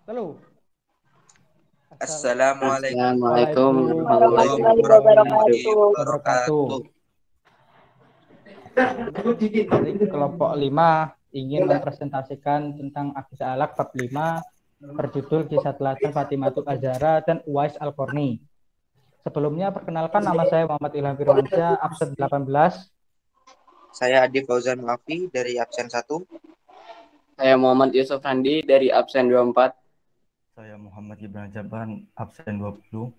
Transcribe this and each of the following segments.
Halo. Assalamualaikum Assalamualaikum Waalaikumsalam warahmatullahi warahmatullahi warahmatullahi wabarakatuh. wabarakatuh. wabarakatuh. Dari kelompok 5 ingin mempresentasikan tentang Akidah Alaq bab 5 berjudul Kisah Teladan Fatimatul Azhara dan Uwais Al-Qarni. Sebelumnya perkenalkan, nama saya Muhammad Ilham Firmansyah, absen 18. Saya Adi Fauzan Mafi dari absen 1. Saya Muhammad Yusuf Handi dari absen 24. Saya Muhammad Gibran Jaban, absen 20.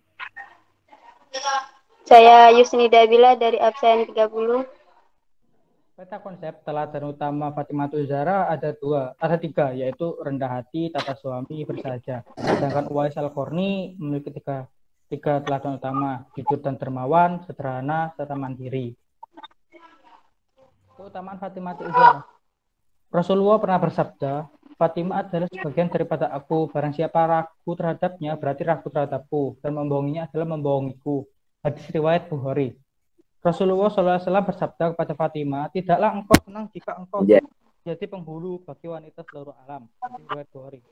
Saya Yusni Dabila dari absen 30. Peta konsep teladan utama Fatimatul Zahra ada tiga, yaitu rendah hati, tata suami, bersahaja. Sedangkan Uwais Al-Qarni memiliki tiga teladan utama, jujur dan dermawan, sederhana, serta mandiri. Keutamaan Fatimatul Zahra. Rasulullah pernah bersabda, Fatimah adalah sebagian daripada aku, barang siapa ragu terhadapnya berarti ragu terhadapku, dan membohonginya adalah membohongiku. Hadis riwayat Bukhari. Rasulullah SAW bersabda kepada Fatimah, tidaklah engkau senang jika engkau jadi penghulu bagi wanita seluruh alam. Hadis riwayat Bukhari.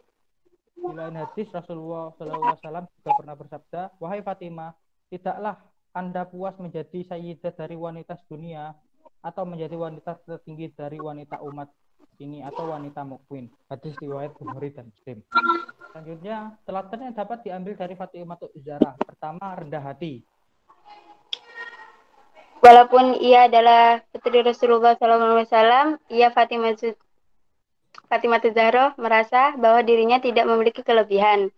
Di lain hadis, Rasulullah SAW juga pernah bersabda, wahai Fatimah, tidaklah Anda puas menjadi sayyidah dari wanita dunia atau menjadi wanita tertinggi dari wanita umat ini atau wanita mukmin. Hadis riwayat Bukhari dan Muslim. Selanjutnya, teladan yang dapat diambil dari Fatimatul Zahra. Pertama, rendah hati. Walaupun ia adalah putri Rasulullah SAW, ia Fatimatul Zahra merasa bahwa dirinya tidak memiliki kelebihan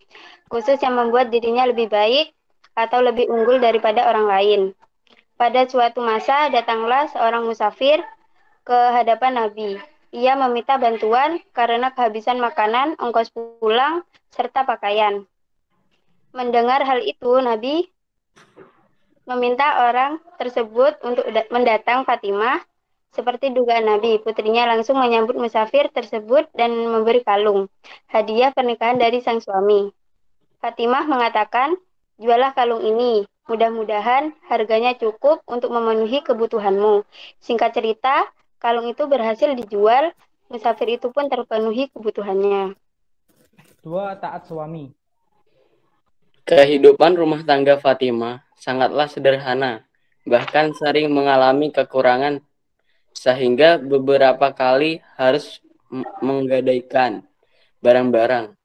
khusus yang membuat dirinya lebih baik atau lebih unggul daripada orang lain. Pada suatu masa datanglah seorang musafir ke hadapan Nabi. Ia meminta bantuan karena kehabisan makanan, ongkos pulang, serta pakaian. Mendengar hal itu, Nabi meminta orang tersebut untuk mendatang Fatimah. Seperti dugaan Nabi, putrinya langsung menyambut musafir tersebut dan memberi kalung, hadiah pernikahan dari sang suami. Fatimah mengatakan, jualah kalung ini, mudah-mudahan harganya cukup untuk memenuhi kebutuhanmu. Singkat cerita, kalung itu berhasil dijual, musafir itu pun terpenuhi kebutuhannya. 2. Taat suami. Kehidupan rumah tangga Fatimah sangatlah sederhana, bahkan sering mengalami kekurangan sehingga beberapa kali harus menggadaikan barang-barang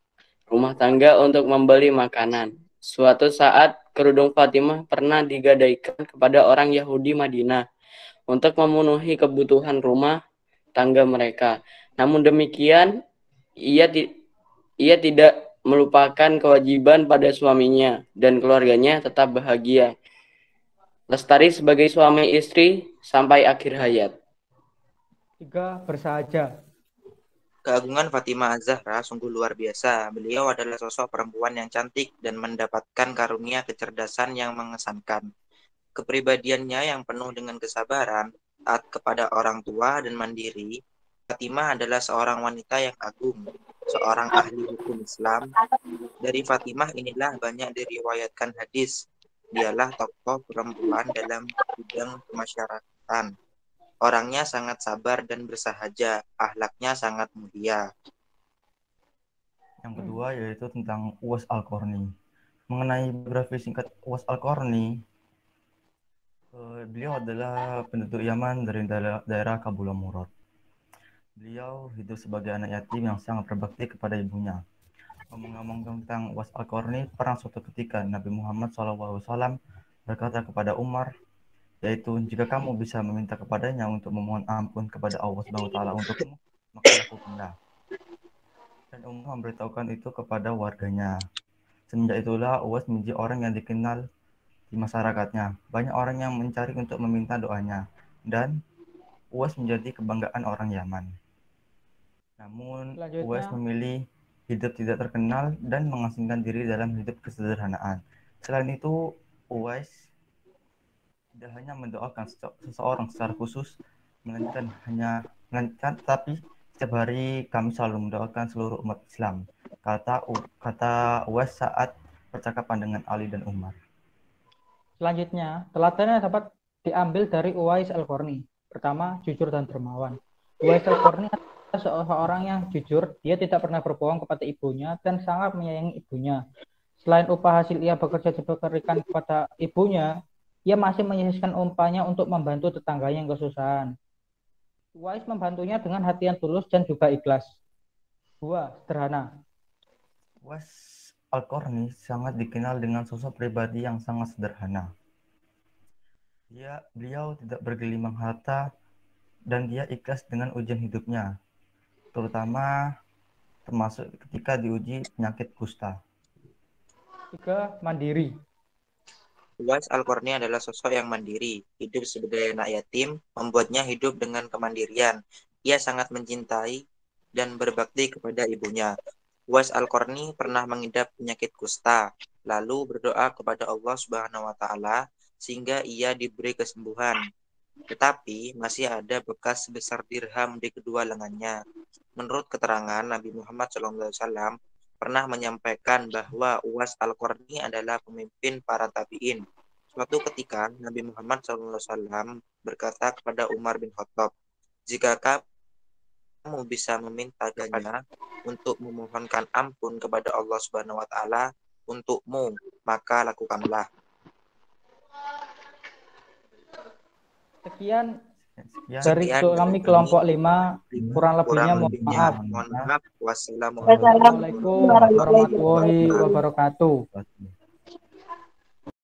rumah tangga untuk membeli makanan. Suatu saat kerudung Fatimah pernah digadaikan kepada orang Yahudi Madinah untuk memenuhi kebutuhan rumah tangga mereka. Namun demikian, ia tidak melupakan kewajiban pada suaminya dan keluarganya tetap bahagia. Lestari sebagai suami istri sampai akhir hayat. 3. Bersahaja. Keagungan Fatimah Az-Zahra sungguh luar biasa. Beliau adalah sosok perempuan yang cantik dan mendapatkan karunia kecerdasan yang mengesankan. Kepribadiannya yang penuh dengan kesabaran, taat kepada orang tua dan mandiri. Fatimah adalah seorang wanita yang agung, seorang ahli hukum Islam. Dari Fatimah inilah banyak diriwayatkan hadis. Dialah tokoh perempuan dalam bidang kemasyarakatan. Orangnya sangat sabar dan bersahaja, akhlaknya sangat mulia. Yang kedua yaitu tentang Uwais Al-Qarni. Mengenai biografi singkat Uwais Al-Qarni, beliau adalah penduduk Yaman dari daerah Kabul Murad. Beliau hidup sebagai anak yatim yang sangat berbakti kepada ibunya. Ngomong-ngomong tentang Uwais Al-Qarni, pernah suatu ketika Nabi Muhammad SAW berkata kepada Umar, yaitu jika kamu bisa meminta kepadanya untuk memohon ampun kepada Allah SWT untukmu, maka lakukanlah. Dan Umar memberitahukan itu kepada warganya. Semenjak itulah Uwais menjadi orang yang dikenal di masyarakatnya. Banyak orang yang mencari untuk meminta doanya, dan Uwais menjadi kebanggaan orang Yaman. Namun Uwais memilih hidup tidak terkenal dan mengasingkan diri dalam hidup kesederhanaan. Selain itu, Uwais tidak hanya mendoakan seseorang secara khusus, melainkan tapi setiap hari kami selalu mendoakan seluruh umat Islam. Kata Uwais saat percakapan dengan Ali dan Umar. Selanjutnya, teladannya dapat diambil dari Uwais Al-Qarni. Pertama, jujur dan dermawan. Uwais Al-Qarni seorang yang jujur, dia tidak pernah berbohong kepada ibunya dan sangat menyayangi ibunya. Selain upah hasil ia bekerja diberikan kepada ibunya, ia masih menyisihkan upahnya untuk membantu tetangganya yang kesusahan. Uwais membantunya dengan hati yang tulus dan juga ikhlas. 2. Sederhana. Uwais Al-Qarni sangat dikenal dengan sosok pribadi yang sangat sederhana. Beliau tidak bergelimang harta dan dia ikhlas dengan ujian hidupnya, termasuk ketika diuji penyakit kusta. 3. Mandiri. Uwais Al-Qarni adalah sosok yang mandiri. Hidup sebagai anak yatim membuatnya hidup dengan kemandirian. Ia sangat mencintai dan berbakti kepada ibunya. Uwais Al-Qarni pernah mengidap penyakit kusta, lalu berdoa kepada Allah Subhanahu wa taala sehingga ia diberi kesembuhan. Tetapi masih ada bekas sebesar dirham di kedua lengannya. Menurut keterangan Nabi Muhammad SAW pernah menyampaikan bahwa Uwais Al-Qarni adalah pemimpin para tabi'in. Suatu ketika Nabi Muhammad SAW berkata kepada Umar bin Khattab, "Jika kamu bisa meminta kepadanya untuk memohonkan ampun kepada Allah Subhanahu wa taala untukmu, maka lakukanlah." Sekian Sekian dari kami kelompok 5, kurang lebihnya mohon maaf. Mohon maaf. Wassalamualaikum Wassalamualaikum warahmatullahi wabarakatuh.